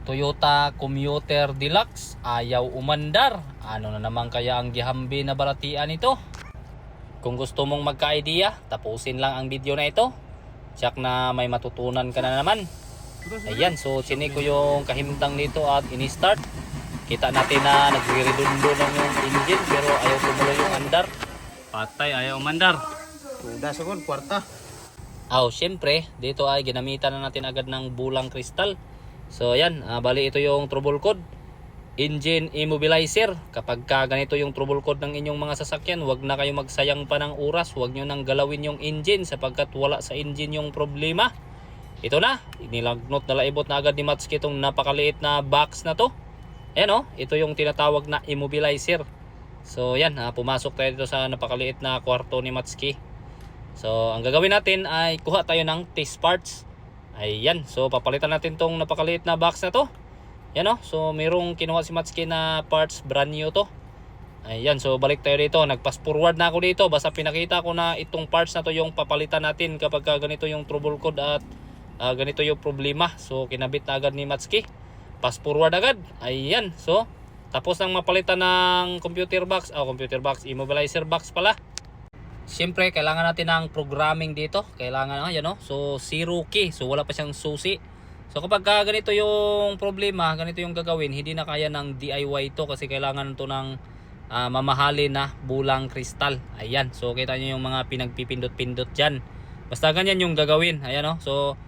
Toyota Commuter Deluxe ayaw umandar. Ano na naman kaya ang gihambi na balatian ito? Kung gusto mong magka-idea, tapusin lang ang video na ito. Tiyak na may matutunan ka na naman. Ayan, so chinik ko yung kahimtang dito at ini-start. Kita natin na nagre-redundo ng yung engine pero ayaw tumuloy yung andar. Patay, ayaw umandar. Tuda sagol, kwarta. Syempre, dito ay ginamitan na natin agad ng bulang kristal. So ayan, bali ito yung trouble code. Engine immobilizer. Kapag ganito yung trouble code ng inyong mga sasakyan, huwag na kayo magsayang pa ng oras. Huwag nyo nang galawin yung engine sapagkat wala sa engine yung problema. Ito na, inilagnot na laibot na agad ni Matsuki itong napakaliit na box na to. Ayan ito yung tinatawag na immobilizer. So yan, pumasok tayo dito sa napakaliit na kwarto ni Matsuki. So ang gagawin natin ay kuha tayo ng test parts. Ayan, so papalitan natin tong napakaliit na box na to. Yan so mayroong kinuha si Matsuki na parts, brand new to. Ayan, so balik tayo dito. Nag-fast forward na ako dito. Basta pinakita ko na itong parts na to yung papalitan natin kapag ganito yung trouble code at ganito yung problema. So kinabit na agad ni Matsuki. Fast forward agad. Ayan, so tapos nang mapalitan ng computer box, immobilizer box pala. Siyempre, kailangan natin ng programming dito. Kailangan, so zero key. So wala pa siyang susi. So kapag ganito yung problema, ganito yung gagawin, hindi na kaya ng DIY to kasi kailangan to ng mamahalin na bulang kristal. Ayan, so kita nyo yung mga pinagpipindot-pindot dyan. Basta ganyan yung gagawin. Ayan so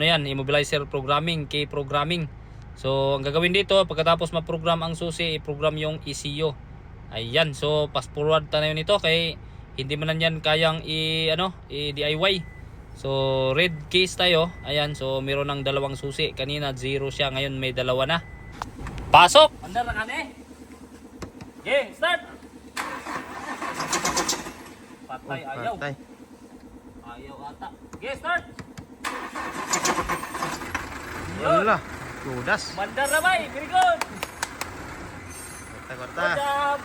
yan, immobilizer programming, key programming. So ang gagawin dito, pagkatapos ma-program ang susi, i-program yung ECU. Ayan, so fast forward tayo nito kay hindi man yan kayang i-DIY. So red case tayo. Ayan, so meron ng dalawang susi. Kanina 0 siya, ngayon may dalawa na. Pasok! Andar na kani. Okay, start! Patay, ayaw. Patay. Ayaw ata. Okay, start! Wala. Tudas. Mandar na bay, very good! Kwarta, Good kwarta. job!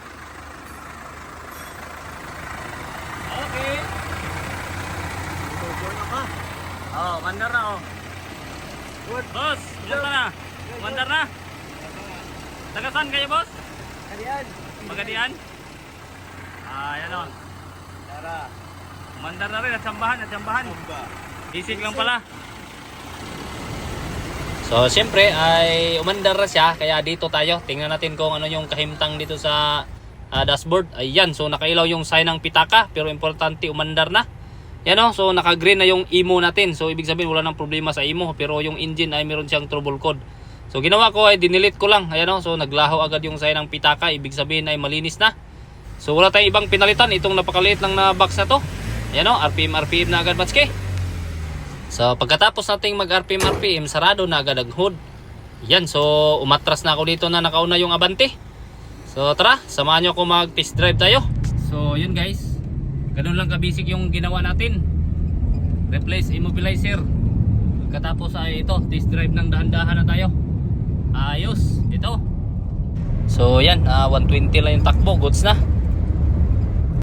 Okay. Mandar na Good. Boss, kumusta na? Mandar na? Tagasan kayo, boss? Kalian. Magadian? Yan Tara. Mandar na rin, natsambahan. Isig lang pala. So, siyempre ay umandar na siya. Kaya dito tayo. Tingnan natin kung ano yung kahimtang dito sa dashboard. Ayan, so nakailaw yung sign ng pitaka. Pero importante, umandar na. Yan so naka-green na yung IMO natin. So ibig sabihin wala nang problema sa IMO. Pero yung engine ay meron siyang trouble code. So ginawa ko ay dinelete ko lang. Ayan so naglaho agad yung sign ng pitaka. Ibig sabihin ay malinis na. So wala tayong ibang pinalitan. Itong napakaliit lang na box na to. Ayan RPM na agad Matsuki. So pagkatapos nating mag-RPM, sarado na agad ang hood. Yan, so umatras na ako dito na nakauna yung Abante. So tara, samahan nyo ako mag-test drive tayo. So yun guys, ganun lang kabisig yung ginawa natin. Replace immobilizer. Pagkatapos ay ito, test drive ng dahan-dahan na tayo. Ayos, ito. So yan, 120 lang yung takbo, goods na.